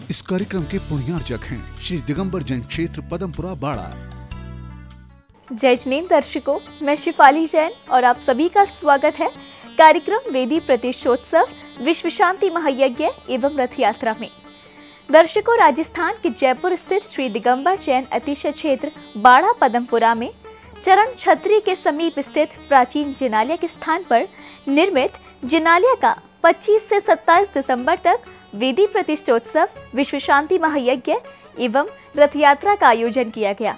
इस कार्यक्रम के पुण्यार्चक हैं श्री दिगंबर जैन क्षेत्र पदमपुरा बाड़ा। जय जिनेंद्र दर्शकों, मैं शिफाली जैन और आप सभी का स्वागत है कार्यक्रम वेदी प्रतिष्ठोत्सव विश्व शांति महायज्ञ एवं रथ यात्रा में। दर्शकों, राजस्थान के जयपुर स्थित श्री दिगंबर जैन अतिशय क्षेत्र बाड़ा पदमपुरा में चरण छत्री के समीप स्थित प्राचीन जिनालय के स्थान पर निर्मित जिनालय का 25 से 27 दिसंबर तक वेदी प्रतिष्ठोत्सव विश्व शांति महायज्ञ एवं रथ यात्रा का आयोजन किया गया।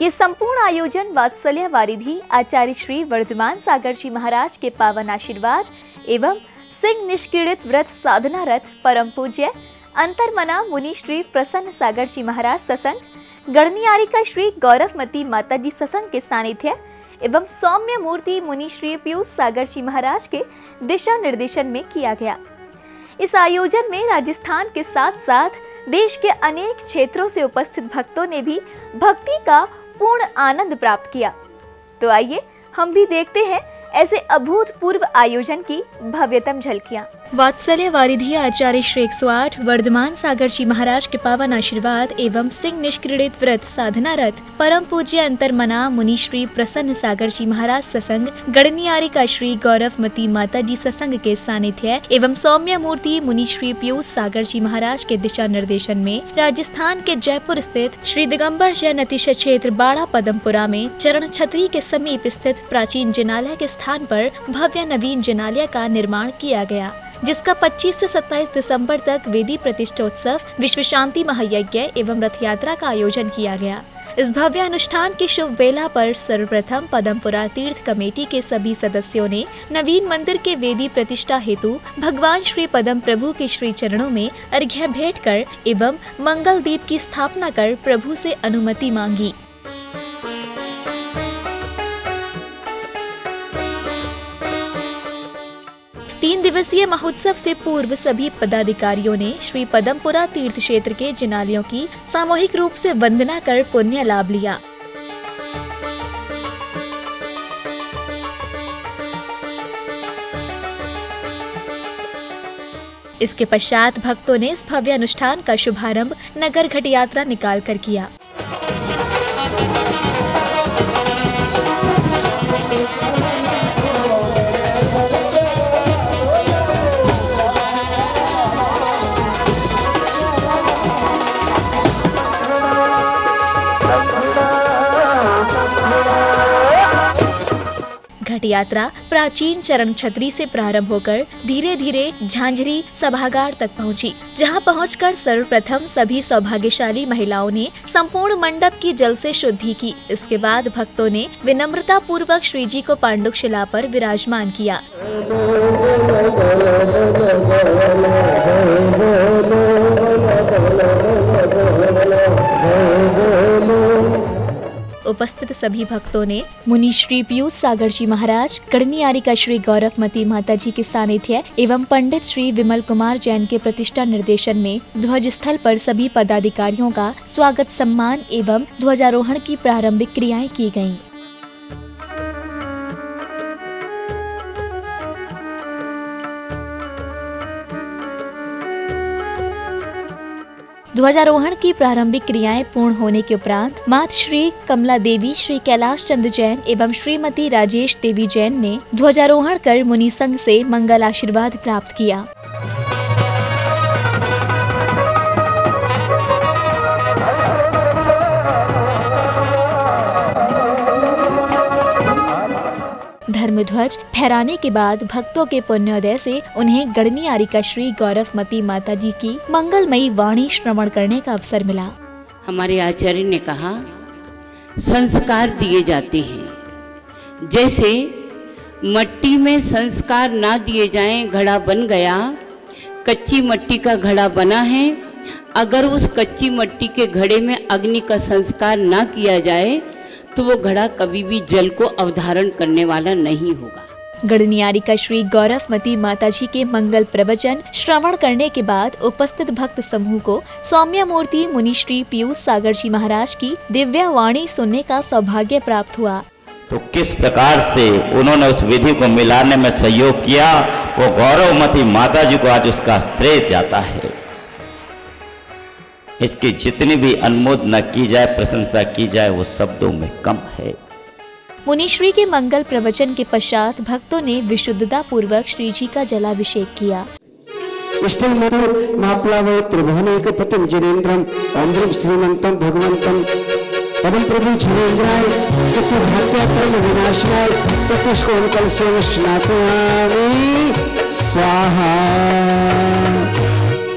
ये संपूर्ण आयोजन वात्सल्य वारिधि आचार्य श्री वर्धमान सागर जी महाराज के पावन आशीर्वाद एवं सिंह निष्क्रीडित व्रत साधना रथ परम पूज्य अंतरमना मुनि श्री प्रसन्न सागर जी महाराज सत्संग, गणनियारिका श्री गौरवमती माता जी सत्संग के सानिध्य एवं सौम्य मूर्ति मुनि श्री पीयूष सागर जी महाराज के दिशा निर्देशन में किया गया। इस आयोजन में राजस्थान के साथ साथ देश के अनेक क्षेत्रों से उपस्थित भक्तों ने भी भक्ति का पूर्ण आनंद प्राप्त किया। तो आइए हम भी देखते हैं ऐसे अभूतपूर्व आयोजन की भव्यतम झलकियां। वात्सल्य वारिधि आचार्य श्री 108 वर्धमान सागर जी महाराज के पावन आशीर्वाद एवं सिंह निष्क्रीडित व्रत साधना रथ परम पूज्य अंतरमना मुनि श्री प्रसन्न सागर जी महाराज सत्संग, गणनियारिका श्री गौरवमती माता जी सत्संग के सानिध्य एवं सौम्य मूर्ति मुनि श्री पीयूष सागर जी महाराज के दिशा निर्देशन में राजस्थान के जयपुर स्थित श्री दिगंबर जैन अतिशय क्षेत्र बाड़ा पदमपुरा में चरण छत्री के समीप स्थित प्राचीन जिनालय के स्थान पर भव्य नवीन जिनालय का निर्माण किया गया, जिसका 25 से 27 दिसंबर तक वेदी प्रतिष्ठोत्सव विश्व शांति महायज्ञ एवं रथ यात्रा का आयोजन किया गया। इस भव्य अनुष्ठान की शुभ बेला पर सर्वप्रथम पदमपुरा तीर्थ कमेटी के सभी सदस्यों ने नवीन मंदिर के वेदी प्रतिष्ठा हेतु भगवान श्री पदम प्रभु के श्री चरणों में अर्घ्य भेंट कर एवं मंगल दीप की स्थापना कर प्रभु से अनुमति मांगी। तीन दिवसीय महोत्सव से पूर्व सभी पदाधिकारियों ने श्री पदमपुरा तीर्थ क्षेत्र के जिनालयों की सामूहिक रूप से वंदना कर पुण्य लाभ लिया। इसके पश्चात भक्तों ने इस भव्य अनुष्ठान का शुभारंभ नगर घट यात्रा निकाल कर किया। घट यात्रा प्राचीन चरण छत्री से प्रारंभ होकर धीरे धीरे झांझरी सभागार तक पहुंची, जहां पहुंचकर सर्वप्रथम सभी सौभाग्यशाली महिलाओं ने संपूर्ण मंडप की जल से शुद्धि की। इसके बाद भक्तों ने विनम्रता पूर्वक श्री जी को पांडुक शिला पर विराजमान किया। उपस्थित सभी भक्तों ने मुनि श्री पीयूष सागर जी महाराज, गणनियारिका श्री गौरवमती माता जी के सानिध्य एवं पंडित श्री विमल कुमार जैन के प्रतिष्ठा निर्देशन में ध्वज स्थल पर सभी पदाधिकारियों का स्वागत सम्मान एवं ध्वजारोहण की प्रारंभिक क्रियाएं की गयीं। ध्वजारोहण की प्रारंभिक क्रियाएं पूर्ण होने के उपरांत माता श्री कमला देवी, श्री कैलाश चंद्र जैन एवं श्रीमती राजेश देवी जैन ने ध्वजारोहण कर मुनि संघ से मंगल आशीर्वाद प्राप्त किया। धर्मध्वज फहराने के बाद भक्तों के पुण्योदय से उन्हें गणनियारिका श्री गौरवमती माता जी की मंगलमयी वाणी श्रवण करने का अवसर मिला। हमारे आचार्य ने कहा, संस्कार दिए जाते हैं, जैसे मट्टी में संस्कार ना दिए जाएं, घड़ा बन गया, कच्ची मट्टी का घड़ा बना है, अगर उस कच्ची मट्टी के घड़े में अग्नि का संस्कार ना किया जाए तो वो घड़ा कभी भी जल को अवधारण करने वाला नहीं होगा। गणनियारिका श्री गौरवमती माता जी के मंगल प्रवचन श्रवण करने के बाद उपस्थित भक्त समूह को सौम्य मूर्ति मुनि श्री पीयूष सागर जी महाराज की दिव्य वाणी सुनने का सौभाग्य प्राप्त हुआ। तो किस प्रकार से उन्होंने उस विधि को मिलाने में सहयोग किया, वो गौरवमती माता जी को आज उसका श्रेय जाता है। इसकी जितनी भी अनुमोदना की जाए, प्रशंसा की जाए, वो शब्दों में कम है। मुनिश्री के मंगल प्रवचन के पश्चात भक्तों ने विशुद्धता पूर्वक श्री जी का जलाभिषेक किया। इष्टं मधु माप्लावय त्रिभुवनैकपतिं जिनेन्द्रं आंध्रं श्रीमन्तं भगवन्तं पदं प्रभु जिनेन्द्राय चतुर्भक्त्याक्रम विनाशनाय चतुष्कोणकलशेन स्नापयामि स्वाहा।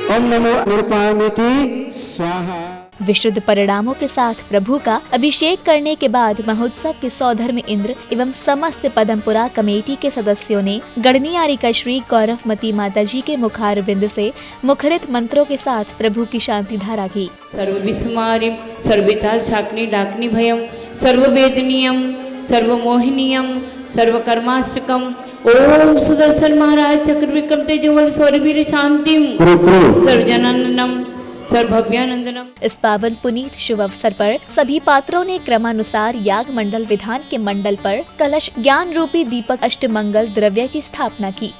ओम नमो निरुपामिति स्वाहा। विशुद्ध परिणामों के साथ प्रभु का अभिषेक करने के बाद महोत्सव के सौधर्म इंद्र एवं समस्त पदमपुरा कमेटी के सदस्यों ने गणनीयारिका श्री गौरवमती माता जी के मुखारविंद से मुखरित मंत्रों के साथ प्रभु की शांति धारा की। सर्वविस्मारिं सर्वविताल शाकनी डाकनी भयम सर्ववेदनीयम सर्वमोहिनीयम सर्वकर्माष्टकम ओम सुदर्शन महाराज चक्रविक्रम तेजोबल सौरवीर शांतिम सर्वजनानंदम सर्वभव्यानंदनम। इस पावन पुनीत शुभ अवसर पर सभी पात्रों ने क्रमानुसार याग मंडल विधान के मंडल पर कलश ज्ञान रूपी दीपक अष्टमंगल द्रव्य की स्थापना की।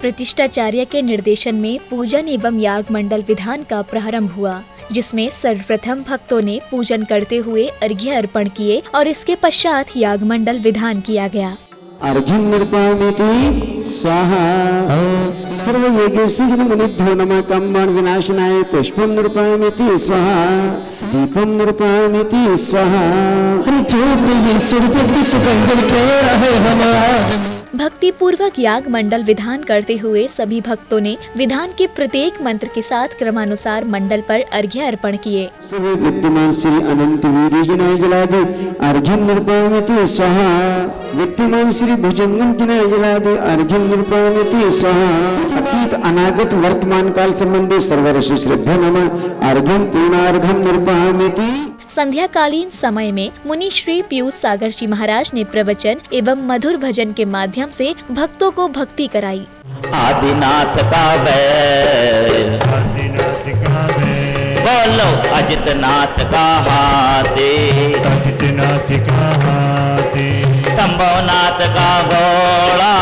प्रतिष्ठाचार्य के निर्देशन में पूजन एवं याग मंडल विधान का प्रारंभ हुआ, जिसमें सर्वप्रथम भक्तों ने पूजन करते हुए अर्घ्य अर्पण किए और इसके पश्चात याग मंडल विधान किया गया। अर्घ्यं निर्पामिति स्वाहा। सर्वयज्ञेश्वरी मुनिभ्यो नमः कम्बाण विनाशनाय पुष्पं निर्पामिति स्वाहा दीपं निर्पामिति स्वाहा। भक्ति पूर्वक याग मंडल विधान करते हुए सभी भक्तों ने विधान के प्रत्येक मंत्र के साथ क्रमानुसार मंडल पर अर्घ्य अर्पण किए। विद्यमान श्री अनंत वीर्यजनाय जलादि अर्घ्यं निर्पामिति स्वाहा। विद्यमान श्री भुजंगम जनाय जलादि अर्घ्यं निर्पामिति स्वाहा। अतीत अनागत वर्तमान काल संबंधी सर्वऋषि श्रद्धा नमः अर्घ्यं पूर्णार्घ्यं निर्पामिति। संध्याकालीन समय में मुनि श्री पीयूष सागर जी महाराज ने प्रवचन एवं मधुर भजन के माध्यम से भक्तों को भक्ति कराई। आदिनाथ का बैल बोलो अजितनाथ का हाथी शंभुनाथ का घोड़ा।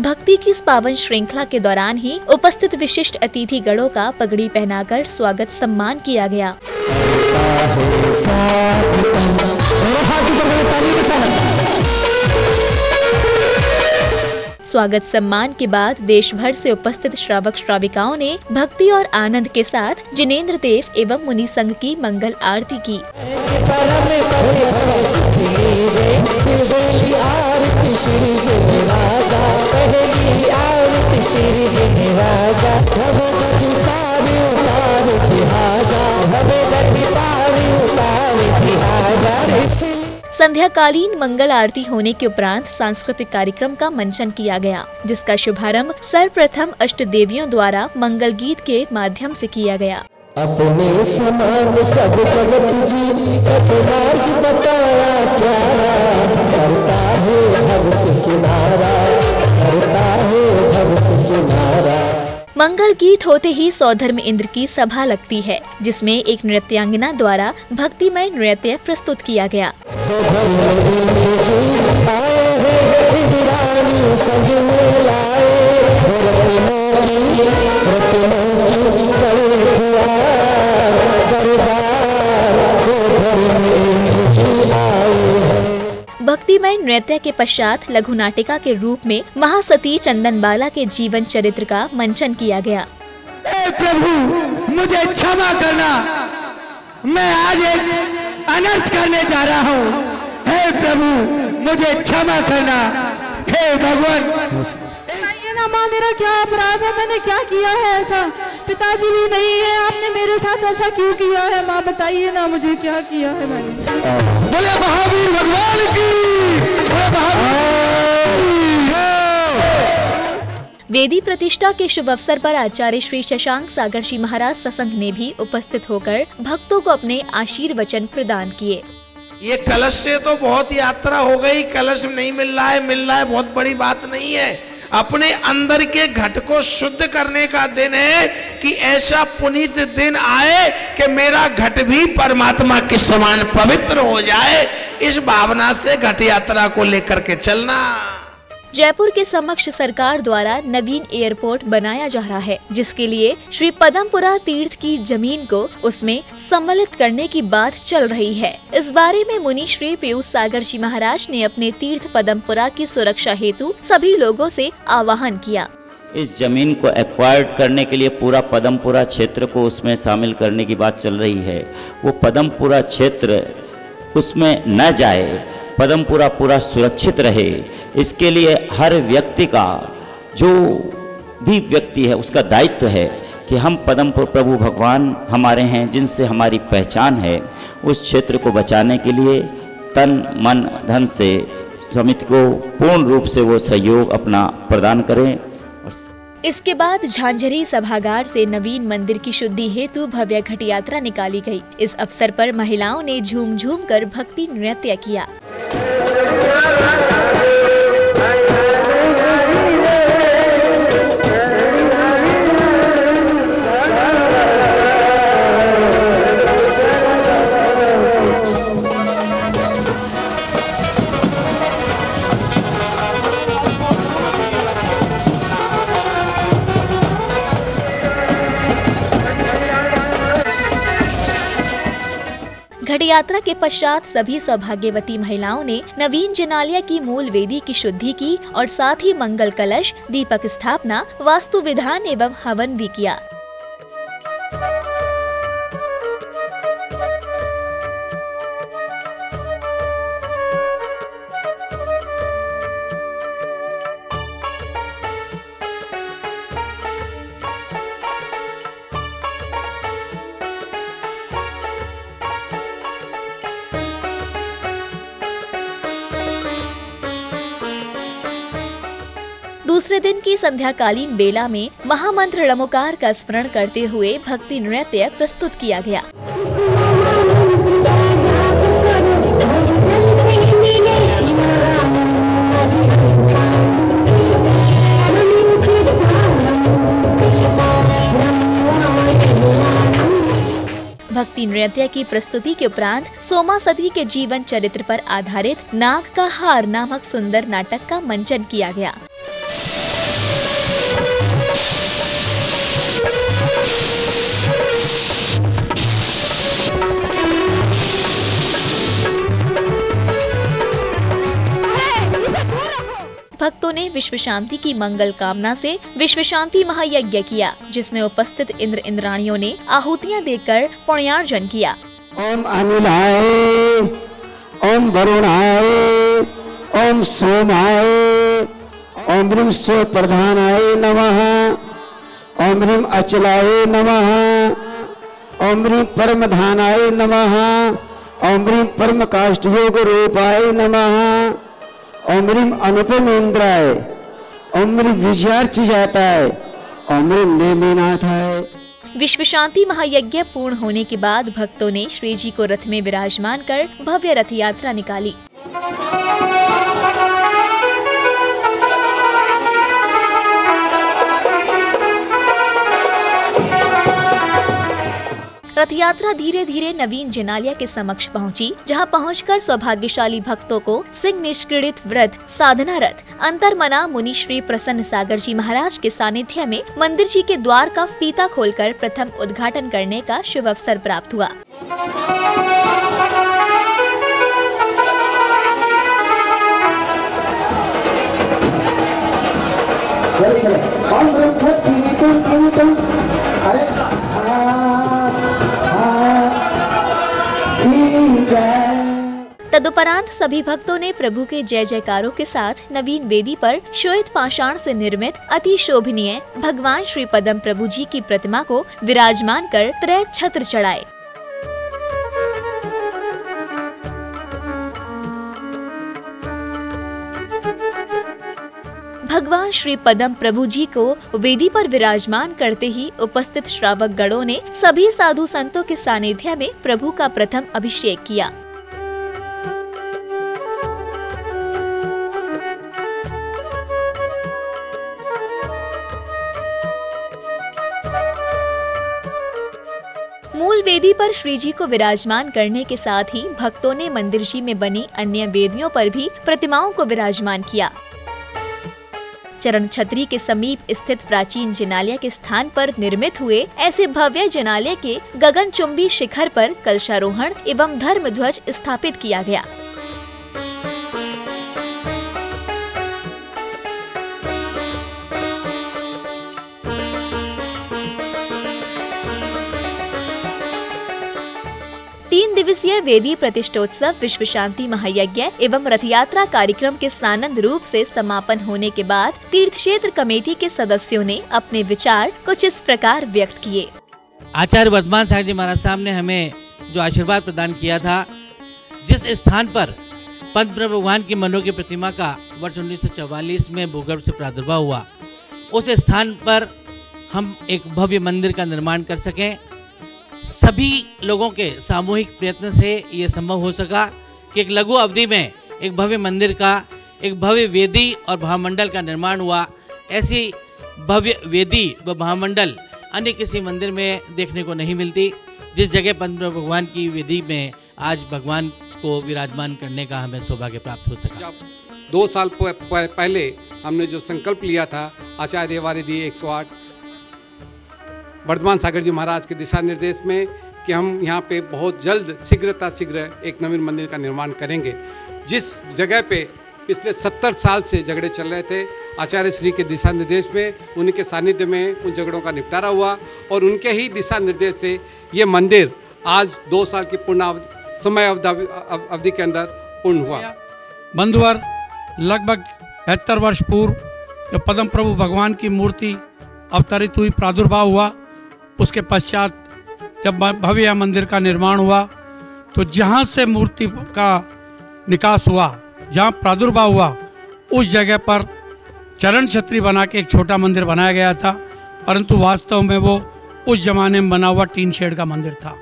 भक्ति की इस पावन श्रृंखला के दौरान ही उपस्थित विशिष्ट अतिथि गणों का पगड़ी पहनाकर स्वागत सम्मान किया गया। स्वागत सम्मान के बाद देश भर से उपस्थित श्रावक श्राविकाओं ने भक्ति और आनंद के साथ जिनेंद्र देव एवं मुनि संघ की मंगल आरती की। संध्याकालीन मंगल आरती होने के उपरांत सांस्कृतिक कार्यक्रम का मंचन किया गया, जिसका शुभारंभ सर्वप्रथम अष्ट देवियों द्वारा मंगल गीत के माध्यम से किया गया। अपने समान सब जगत जी सतमार्ग बताया क्या करता है भव से किनारा करता है भव से किनारा। मंगल गीत होते ही सौधर्म इंद्र की सभा लगती है, जिसमें एक नृत्यांगना द्वारा भक्तिमय नृत्य प्रस्तुत किया गया। भक्तिमय नृत्य के पश्चात लघु नाटिका के रूप में महासती चंदनबाला के जीवन चरित्र का मंचन किया गया। प्रभु मुझे क्षमा करना, मैं आज एक अनर्थ करने जा रहा हूँ। हे प्रभु मुझे क्षमा करना, हे भगवान। माँ मेरा क्या अपराध है, मैंने क्या किया है ऐसा? पिताजी भी नहीं है, आपने मेरे साथ ऐसा क्यों किया है? माँ बताइए ना मुझे क्या किया है मैंने। बोले महावीर भगवान की। वेदी प्रतिष्ठा के शुभ अवसर पर आचार्य श्री शशांक सागर जी महाराज सत्संग ने भी उपस्थित होकर भक्तों को अपने आशीर्वचन प्रदान किए। ये कलश से तो बहुत यात्रा हो गई, कलश नहीं मिल रहा है बहुत बड़ी बात नहीं है। अपने अंदर के घट को शुद्ध करने का दिन है कि ऐसा पुनीत दिन आए कि मेरा घट भी परमात्मा के समान पवित्र हो जाए। इस भावना से घट यात्रा को लेकर के चलना। जयपुर के समक्ष सरकार द्वारा नवीन एयरपोर्ट बनाया जा रहा है, जिसके लिए श्री पदमपुरा तीर्थ की जमीन को उसमें सम्मिलित करने की बात चल रही है। इस बारे में मुनि श्री पीयूष सागर जी महाराज ने अपने तीर्थ पदमपुरा की सुरक्षा हेतु सभी लोगों से आह्वान किया। इस जमीन को एक्वायर्ड करने के लिए पूरा पदमपुरा क्षेत्र को उसमें शामिल करने की बात चल रही है। वो पदमपुरा क्षेत्र उसमें न जाए, पदमपुरा पूरा सुरक्षित रहे, इसके लिए हर व्यक्ति का, जो भी व्यक्ति है उसका दायित्व है कि हम पदमपुर प्रभु भगवान हमारे हैं जिनसे हमारी पहचान है, उस क्षेत्र को बचाने के लिए तन मन धन से समिति को पूर्ण रूप से वो सहयोग अपना प्रदान करें। इसके बाद झांझरी सभागार से नवीन मंदिर की शुद्धि हेतु भव्य घट यात्रा निकाली गई। इस अवसर पर महिलाओं ने झूम झूम कर भक्ति नृत्य किया। घट यात्रा के पश्चात सभी सौभाग्यवती महिलाओं ने नवीन जिनालय की मूल वेदी की शुद्धि की और साथ ही मंगल कलश, दीपक स्थापना, वास्तु विधान एवं हवन भी किया। दूसरे दिन की संध्याकालीन बेला में महामंत्र ड़मोकार का स्मरण करते हुए भक्ति नृत्य प्रस्तुत किया गया। भक्ति नृत्य की प्रस्तुति के उपरांत सोमा सती के जीवन चरित्र पर आधारित नाग का हार नामक सुंदर नाटक का मंचन किया गया। भक्तों ने विश्व शांति की मंगल कामना से विश्व शांति महायज्ञ किया, जिसमें उपस्थित इंद्र इंद्राणियों ने आहुतियां देकर पुण्यार्जन किया। ओम अनिलाय, ओम वरुणाय, ओम सोमाय, ओम ह्रीं स्व प्रधानाय नमः, ओम ह्रीं अचलाय नमः, ओम ह्रीं परमधानाय नमः, ओम ह्रीं परम काष्ठ योग रूपाय नमः, ओम ह्रीं अनुपमेंद्राय, ओम ह्रीं विजयार्च जाताय, ओम ह्रीं नेमिनाथाय। विश्व शांति महायज्ञ पूर्ण होने के बाद भक्तों ने श्री जी को रथ में विराजमान कर भव्य रथ यात्रा निकाली। रथ यात्रा धीरे धीरे नवीन जिनालय के समक्ष पहुंची, जहां पहुंचकर सौभाग्यशाली भक्तों को सिंह निष्क्रीडित व्रत साधना रथ अंतरमना मुनि श्री प्रसन्न सागर जी महाराज के सानिध्य में मंदिर जी के द्वार का फीता खोलकर प्रथम उद्घाटन करने का शुभ अवसर प्राप्त हुआ। तदुपरांत सभी भक्तों ने प्रभु के जय जयकारों के साथ नवीन वेदी पर श्वेत पाषाण से निर्मित अति शोभनीय भगवान श्री पदम प्रभु जी की प्रतिमा को विराजमान कर त्रय छत्र चढ़ाए। भगवान श्री पदम प्रभु जी को वेदी पर विराजमान करते ही उपस्थित श्रावक गणों ने सभी साधु संतों के सानिध्य में प्रभु का प्रथम अभिषेक किया। वेदी पर श्री जी को विराजमान करने के साथ ही भक्तों ने मंदिर जी में बनी अन्य वेदियों पर भी प्रतिमाओं को विराजमान किया। चरण छत्री के समीप स्थित प्राचीन जिनालय के स्थान पर निर्मित हुए ऐसे भव्य जिनालय के गगनचुंबी शिखर पर कलशारोहण एवं धर्म ध्वज स्थापित किया गया। तीन दिवसीय वेदी प्रतिष्ठोत्सव विश्व शांति महायज्ञ एवं रथ यात्रा कार्यक्रम के सानंद रूप से समापन होने के बाद तीर्थ क्षेत्र कमेटी के सदस्यों ने अपने विचार कुछ इस प्रकार व्यक्त किए। आचार्य वर्धमान सागर जी महाराज साहब ने हमें जो आशीर्वाद प्रदान किया था, जिस स्थान पर पंत प्रभु भगवान की मनो की प्रतिमा का वर्ष 1944 में भूगर्भ से प्रादुर्भाव हुआ, उस स्थान पर हम एक भव्य मंदिर का निर्माण कर सकें। सभी लोगों के सामूहिक प्रयत्न से ये संभव हो सका कि एक लघु अवधि में एक भव्य मंदिर का, एक भव्य वेदी और भावमंडल का निर्माण हुआ। ऐसी भव्य वेदी व भावमंडल अन्य किसी मंदिर में देखने को नहीं मिलती, जिस जगह पंत भगवान की वेदी में आज भगवान को विराजमान करने का हमें सौभाग्य प्राप्त हो सका। 2 साल पहले हमने जो संकल्प लिया था आचार्य वारिधि 108 वर्धमान सागर जी महाराज के दिशा निर्देश में कि हम यहाँ पे बहुत जल्द शीघ्र एक नवीन मंदिर का निर्माण करेंगे, जिस जगह पे पिछले 70 साल से झगड़े चल रहे थे, आचार्य श्री के दिशा निर्देश में उनके सानिध्य में उन झगड़ों का निपटारा हुआ और उनके ही दिशा निर्देश से ये मंदिर आज 2 साल की पूर्ण समय अवधि के अंदर पूर्ण हुआ। बंधुवर, लगभग 72 वर्ष पूर्व जो पद्म प्रभु भगवान की मूर्ति अवतरित हुई, प्रादुर्भाव हुआ, उसके पश्चात जब भव्य मंदिर का निर्माण हुआ तो जहाँ से मूर्ति का निकास हुआ, जहाँ प्रादुर्भाव हुआ, उस जगह पर चरण छत्री बना के एक छोटा मंदिर बनाया गया था, परंतु वास्तव में वो उस जमाने में बना हुआ टीन शेड का मंदिर था।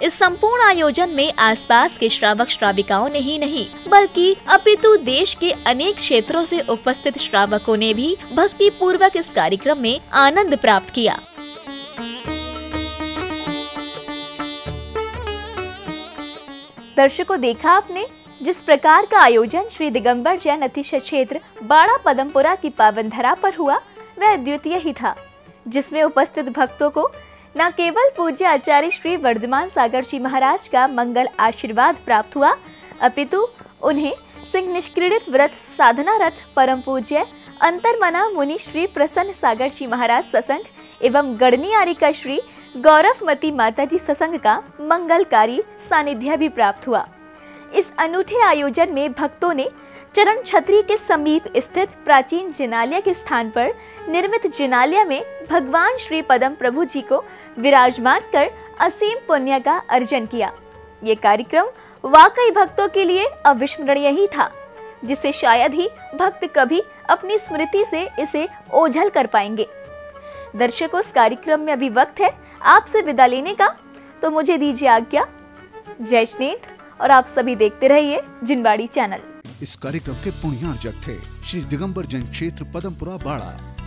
इस संपूर्ण आयोजन में आसपास के श्रावक श्राविकाओं ने ही नहीं बल्कि अपितु देश के अनेक क्षेत्रों से उपस्थित श्रावकों ने भी भक्ति पूर्वक इस कार्यक्रम में आनंद प्राप्त किया। दर्शकों, देखा आपने जिस प्रकार का आयोजन श्री दिगंबर जैन अतिशय क्षेत्र बाड़ा पदमपुरा की पावन धरा पर हुआ, वह अद्वितीय ही था, जिसमें उपस्थित भक्तों को न केवल पूज्य आचार्य श्री वर्धमान सागर जी महाराज का मंगल आशीर्वाद प्राप्त हुआ, अपितु उन्हें सिंह निष्क्रीडित व्रत साधना रथ परम पूज्य अंतरमना मुनि श्री प्रसन्न सागर जी महाराज सत्संग एवं गढ़नियारी का श्री गौरवमती माता जी सत्संग का मंगलकारी सानिध्य भी प्राप्त हुआ। इस अनूठे आयोजन में भक्तों ने चरण छत्री के समीप स्थित प्राचीन जिनालय के स्थान पर निर्मित जिनालय में भगवान श्री पद्म प्रभु जी को विराजमान कर असीम पुण्य का अर्जन किया। ये कार्यक्रम वाकई भक्तों के लिए अविस्मरणीय ही था, जिसे शायद ही भक्त कभी अपनी स्मृति से इसे ओझल कर पाएंगे। दर्शकों, इस कार्यक्रम में अभी वक्त है आपसे विदा लेने का, तो मुझे दीजिए आज्ञा। जय श्रीनेत्र और आप सभी देखते रहिए जिनवाड़ी चैनल। इस कार्यक्रम के पुण्यार्जक थे श्री दिगंबर जैन क्षेत्र पदमपुरा बाड़ा।